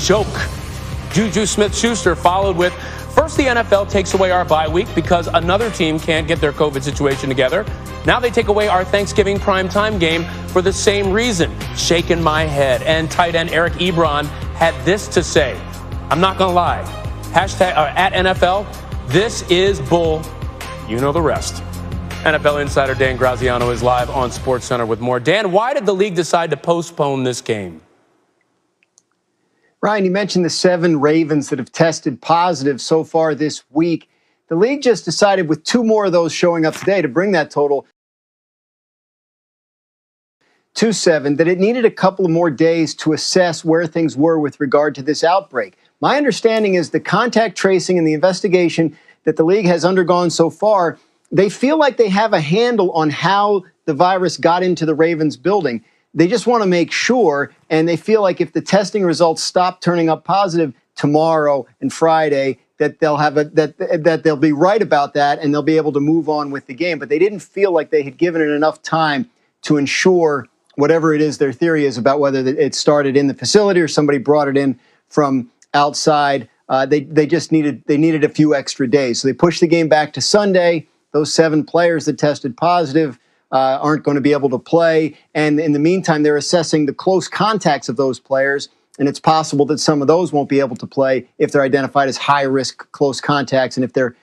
joke. Juju Smith-Schuster followed with, first the NFL takes away our bye week because another team can't get their COVID situation together. Now they take away our Thanksgiving primetime game for the same reason. Shaking my head. And tight end Eric Ebron had this to say. I'm not going to lie. Hashtag at NFL, this is bull. You know the rest. NFL insider Dan Graziano is live on SportsCenter with more. Dan, why did the league decide to postpone this game? Ryan, you mentioned the 7 Ravens that have tested positive so far this week. The league just decided with 2 more of those showing up today to bring that total to 7, that it needed a couple of more days to assess where things were with regard to this outbreak. My understanding is the contact tracing and the investigation that the league has undergone so far, they feel like they have a handle on how the virus got into the Ravens building. They just want to make sure, and they feel like if the testing results stop turning up positive tomorrow and Friday, that they'll have that they'll be right about that and they'll be able to move on with the game. But they didn't feel like they had given it enough time to ensure whatever it is their theory is about whether it started in the facility or somebody brought it in from outside. They just needed a few extra days, so they pushed the game back to Sunday. Those 7 players that tested positive aren't going to be able to play. And in the meantime, they're assessing the close contacts of those players. And it's possible that some of those won't be able to play if they're identified as high-risk close contacts and if their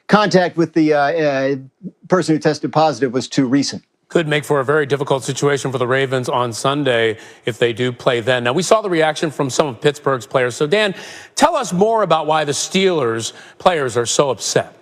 contact with the person who tested positive was too recent. Could make for a very difficult situation for the Ravens on Sunday if they do play then. Now, we saw the reaction from some of Pittsburgh's players. So, Dan, tell us more about why the Steelers players are so upset.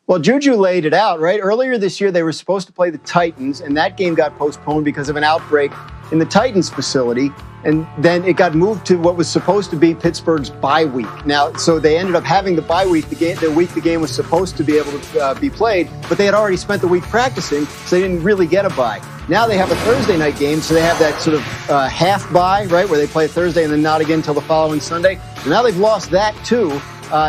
Well, Juju laid it out, right? Earlier this year, they were supposed to play the Titans, and that game got postponed because of an outbreak in the Titans facility. And then it got moved to what was supposed to be Pittsburgh's bye week. Now, so they ended up having the bye week, the week the game was supposed to be able to be played, but they had already spent the week practicing, so they didn't really get a bye. Now they have a Thursday night game, so they have that sort of half bye, right, where they play Thursday and then not again until the following Sunday. So now they've lost that too.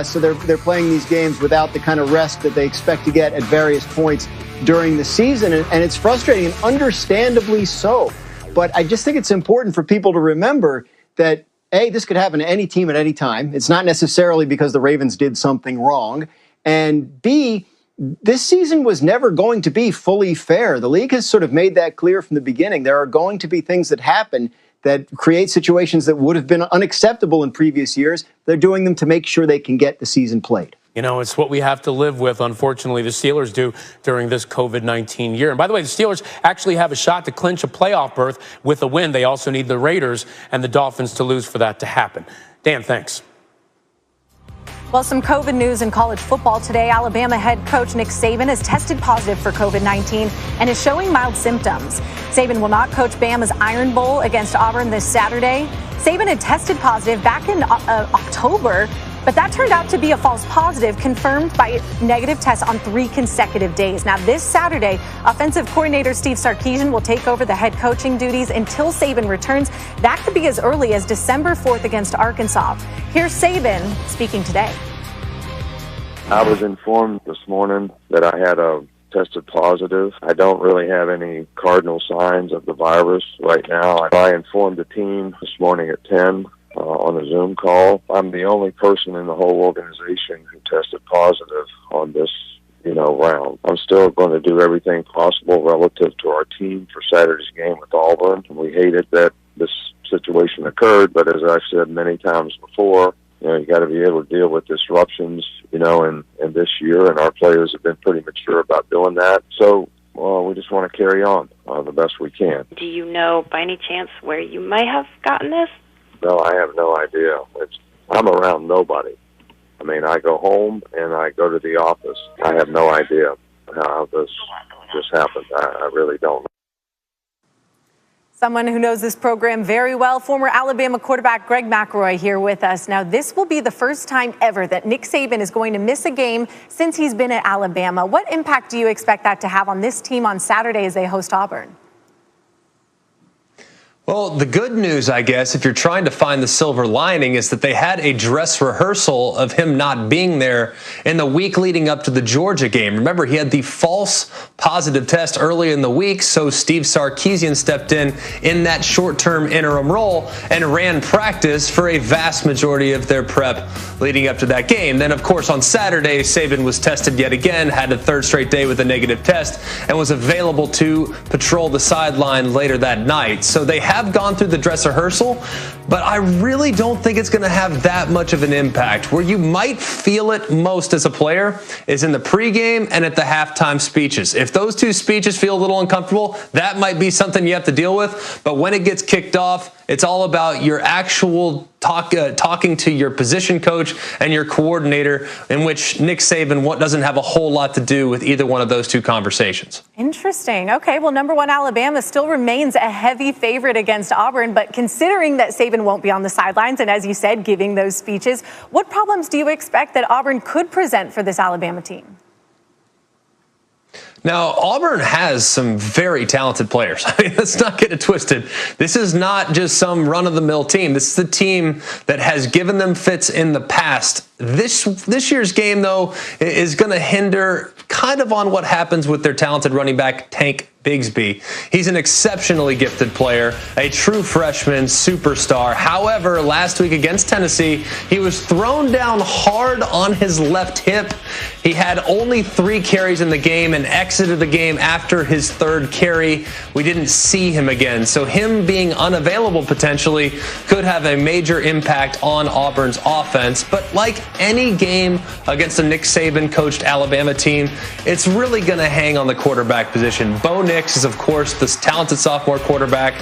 So they're playing these games without the kind of rest that they expect to get at various points during the season. And it's frustrating, and understandably so. But I just think it's important for people to remember that, A, this could happen to any team at any time. It's not necessarily because the Ravens did something wrong. And B, this season was never going to be fully fair. The league has sort of made that clear from the beginning. There are going to be things that happen that create situations that would have been unacceptable in previous years. They're doing them to make sure they can get the season played. You know, it's what we have to live with, unfortunately, the Steelers do during this COVID-19 year. And by the way, the Steelers actually have a shot to clinch a playoff berth with a win. They also need the Raiders and the Dolphins to lose for that to happen. Dan, thanks. Well, some COVID news in college football today. Alabama head coach Nick Saban has tested positive for COVID-19 and is showing mild symptoms. Saban will not coach Bama's Iron Bowl against Auburn this Saturday. Saban had tested positive back in October, but that turned out to be a false positive confirmed by negative tests on 3 consecutive days. Now, this Saturday, offensive coordinator Steve Sarkisian will take over the head coaching duties until Saban returns. That could be as early as December 4th against Arkansas. Here's Saban speaking today. I was informed this morning that I had tested positive. I don't really have any cardinal signs of the virus right now. I informed the team this morning at 10 on a Zoom call. I'm the only person in the whole organization who tested positive on this, round. I'm still going to do everything possible relative to our team for Saturday's game with Auburn. We hated that this situation occurred, but as I've said many times before, you got to be able to deal with disruptions, in this year, and our players have been pretty mature about doing that. So, we just want to carry on the best we can. Do you know, by any chance, where you might have gotten this? No, I have no idea. I'm around nobody. I mean, I go home and I go to the office. I have no idea how this happened. I really don't know. Someone who knows this program very well, former Alabama quarterback Greg McElroy here with us. Now, this will be the first time ever that Nick Saban is going to miss a game since he's been at Alabama. What impact do you expect that to have on this team on Saturday as they host Auburn? Well, the good news, I guess, if you're trying to find the silver lining, is that they had a dress rehearsal of him not being there in the week leading up to the Georgia game. Remember, he had the false positive test early in the week, so Steve Sarkisian stepped in that short-term interim role and ran practice for a vast majority of their prep leading up to that game. Then, of course, on Saturday, Saban was tested yet again, had a third straight day with a negative test, and was available to patrol the sideline later that night. So they have gone through the dress rehearsal, but I really don't think it's going to have that much of an impact. Where you might feel it most as a player is in the pregame and at the halftime speeches. If those two speeches feel a little uncomfortable, that might be something you have to deal with. But when it gets kicked off, it's all about your actual talking to your position coach and your coordinator, in which Nick Saban doesn't have a whole lot to do with either one of those two conversations. Interesting. Okay, well, #1 Alabama still remains a heavy favorite against Auburn, but considering that Saban won't be on the sidelines and, as you said, giving those speeches, what problems do you expect that Auburn could present for this Alabama team? Now, Auburn has some very talented players. I mean, let's not get it twisted. This is not just some run-of-the-mill team. This is the team that has given them fits in the past. This year's game, though, is going to hinder kind of on what happens with their talented running back, Tank Bigsby. He's an exceptionally gifted player, a true freshman superstar. However, last week against Tennessee, he was thrown down hard on his left hip. He had only 3 carries in the game and exited the game after his 3rd carry. We didn't see him again. So him being unavailable potentially could have a major impact on Auburn's offense. But like any game against a Nick Saban coached Alabama team, it's really going to hang on the quarterback position. Bo Nix is, of course, this talented sophomore quarterback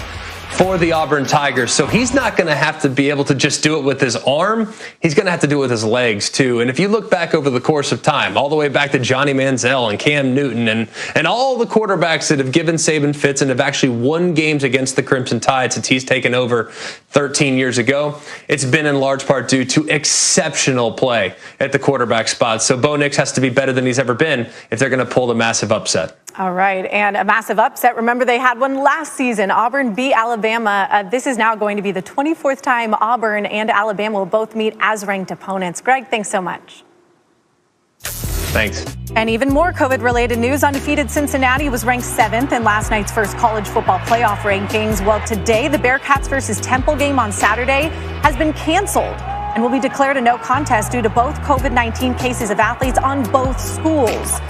for the Auburn Tigers. So he's not going to have to be able to just do it with his arm. He's going to have to do it with his legs, too. And if you look back over the course of time, all the way back to Johnny Manziel and Cam Newton and all the quarterbacks that have given Saban fits and have actually won games against the Crimson Tide since he's taken over 13 years ago, it's been in large part due to exceptional play at the quarterback spot. So Bo Nix has to be better than he's ever been if they're going to pull the massive upset. All right, and a massive upset. Remember, they had one last season. Auburn beat Alabama. This is now going to be the 24th time Auburn and Alabama will both meet as ranked opponents. Greg, thanks so much. Thanks. And even more COVID-related news. Undefeated Cincinnati was ranked 7th in last night's first college football playoff rankings. Well, today, the Bearcats versus Temple game on Saturday has been canceled and will be declared a no contest due to both COVID-19 cases of athletes on both schools.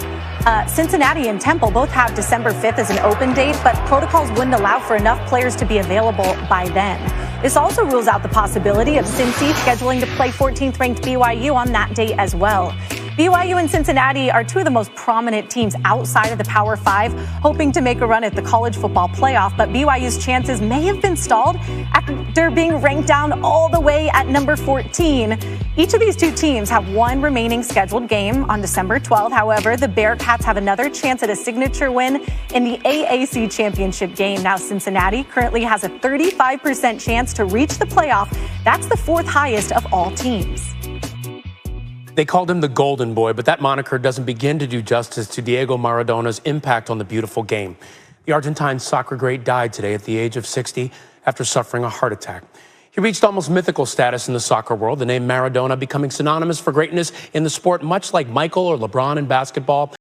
Cincinnati and Temple both have December 5th as an open date, but protocols wouldn't allow for enough players to be available by then. This also rules out the possibility of Cincy scheduling to play 14th ranked BYU on that date as well. BYU and Cincinnati are two of the most prominent teams outside of the Power Five, hoping to make a run at the college football playoff, but BYU's chances may have been stalled after being ranked down all the way at number 14. Each of these two teams have one remaining scheduled game on December 12th. However, the Bearcats have another chance at a signature win in the AAC championship game. Now, Cincinnati currently has a 35% chance to reach the playoff. That's the 4th highest of all teams. They called him the Golden Boy, but that moniker doesn't begin to do justice to Diego Maradona's impact on the beautiful game. The Argentine soccer great died today at the age of 60 after suffering a heart attack. He reached almost mythical status in the soccer world, the name Maradona becoming synonymous for greatness in the sport, much like Michael or LeBron in basketball.